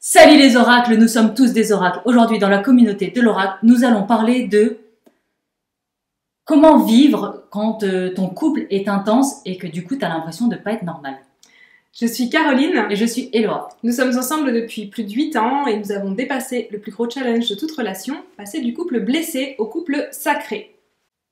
Salut les oracles, nous sommes tous des oracles. Aujourd'hui, dans la communauté de l'oracle, nous allons parler de comment vivre quand ton couple est intense et que du coup, tu as l'impression de ne pas être normal. Je suis Caroline. Et je suis Éloi. Nous sommes ensemble depuis plus de 8 ans et nous avons dépassé le plus gros challenge de toute relation, passer du couple blessé au couple sacré.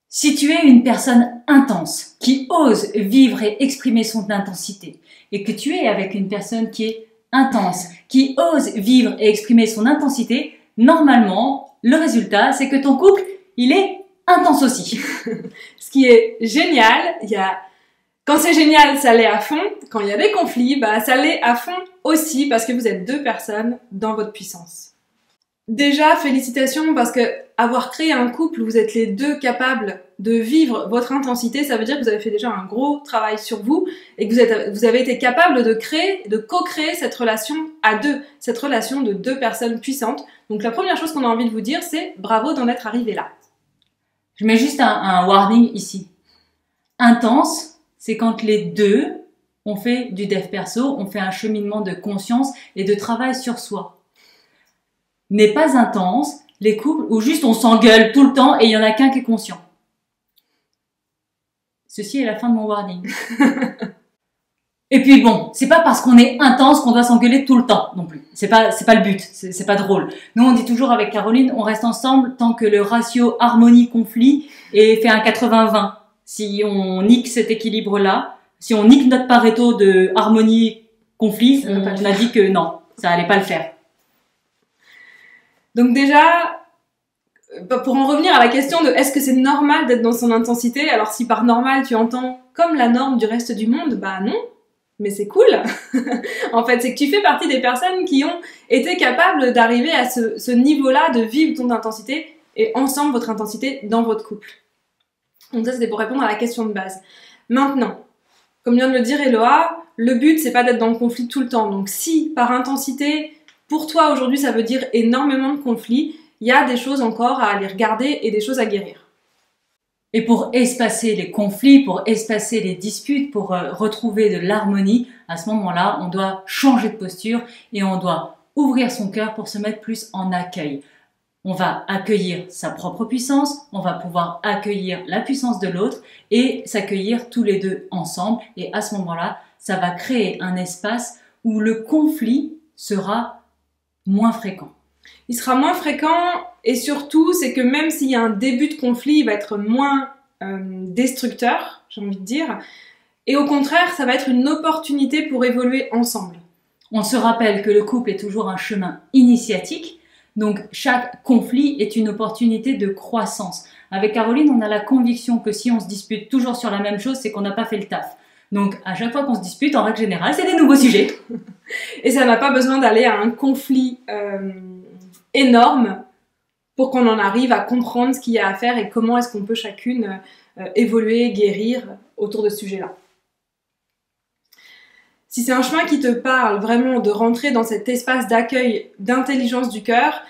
Si tu es une personne intense, qui ose vivre et exprimer son intensité, et que tu es avec une personne qui est intense, qui ose vivre et exprimer son intensité, normalement, le résultat, c'est que ton couple, il est intense aussi. Ce qui est génial, quand c'est génial, ça l'est à fond. Quand il y a des conflits, ça l'est à fond aussi parce que vous êtes deux personnes dans votre puissance. Déjà, félicitations parce que avoir créé un couple où vous êtes les deux capables de vivre votre intensité, ça veut dire que vous avez fait déjà un gros travail sur vous et que vous avez été capable de créer, de co-créer cette relation à deux, cette relation de deux personnes puissantes. Donc la première chose qu'on a envie de vous dire, c'est bravo d'en être arrivé là. Je mets juste un warning ici. Intense, c'est quand les deux ont fait du dev perso, ont fait un cheminement de conscience et de travail sur soi. N'est pas intense les couples où juste on s'engueule tout le temps et il y en a qu'un qui est conscient. Ceci est la fin de mon warning. Et puis bon, c'est pas parce qu'on est intense qu'on doit s'engueuler tout le temps non plus. C'est pas le but, c'est pas drôle. Nous on dit toujours avec Caroline, on reste ensemble tant que le ratio harmonie-conflit est fait un 80-20. Si on nique cet équilibre-là, si on nique notre Pareto de harmonie-conflit, on a dit que non, ça allait pas le faire. Donc déjà, pour en revenir à la question de est-ce que c'est normal d'être dans son intensité, alors si par normal tu entends comme la norme du reste du monde, bah non, mais c'est cool. En fait, c'est que tu fais partie des personnes qui ont été capables d'arriver à ce niveau-là, de vivre ton intensité et ensemble votre intensité dans votre couple. Donc ça, c'était pour répondre à la question de base. Maintenant, comme vient de le dire Eloa, le but, c'est pas d'être dans le conflit tout le temps. Donc si par intensité, pour toi aujourd'hui, ça veut dire énormément de conflits, il y a des choses encore à aller regarder et des choses à guérir. Et pour espacer les conflits, pour espacer les disputes, pour retrouver de l'harmonie, à ce moment-là, on doit changer de posture et on doit ouvrir son cœur pour se mettre plus en accueil. On va accueillir sa propre puissance, on va pouvoir accueillir la puissance de l'autre et s'accueillir tous les deux ensemble. Et à ce moment-là, ça va créer un espace où le conflit sera moins fréquent. Il sera moins fréquent et surtout, c'est que même s'il y a un début de conflit, il va être moins destructeur, j'ai envie de dire. Et au contraire, ça va être une opportunité pour évoluer ensemble. On se rappelle que le couple est toujours un chemin initiatique, donc chaque conflit est une opportunité de croissance. Avec Caroline, on a la conviction que si on se dispute toujours sur la même chose, c'est qu'on n'a pas fait le taf. Donc à chaque fois qu'on se dispute, en règle générale, c'est des nouveaux sujets. Et ça n'a pas besoin d'aller à un conflit énorme pour qu'on en arrive à comprendre ce qu'il y a à faire et comment est-ce qu'on peut chacune évoluer, guérir autour de ce sujet-là. Si c'est un chemin qui te parle vraiment de rentrer dans cet espace d'accueil, d'intelligence du cœur,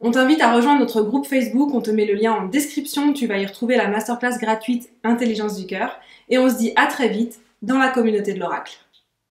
on t'invite à rejoindre notre groupe Facebook, on te met le lien en description, tu vas y retrouver la masterclass gratuite Intelligence du cœur et on se dit à très vite dans la communauté de l'oracle.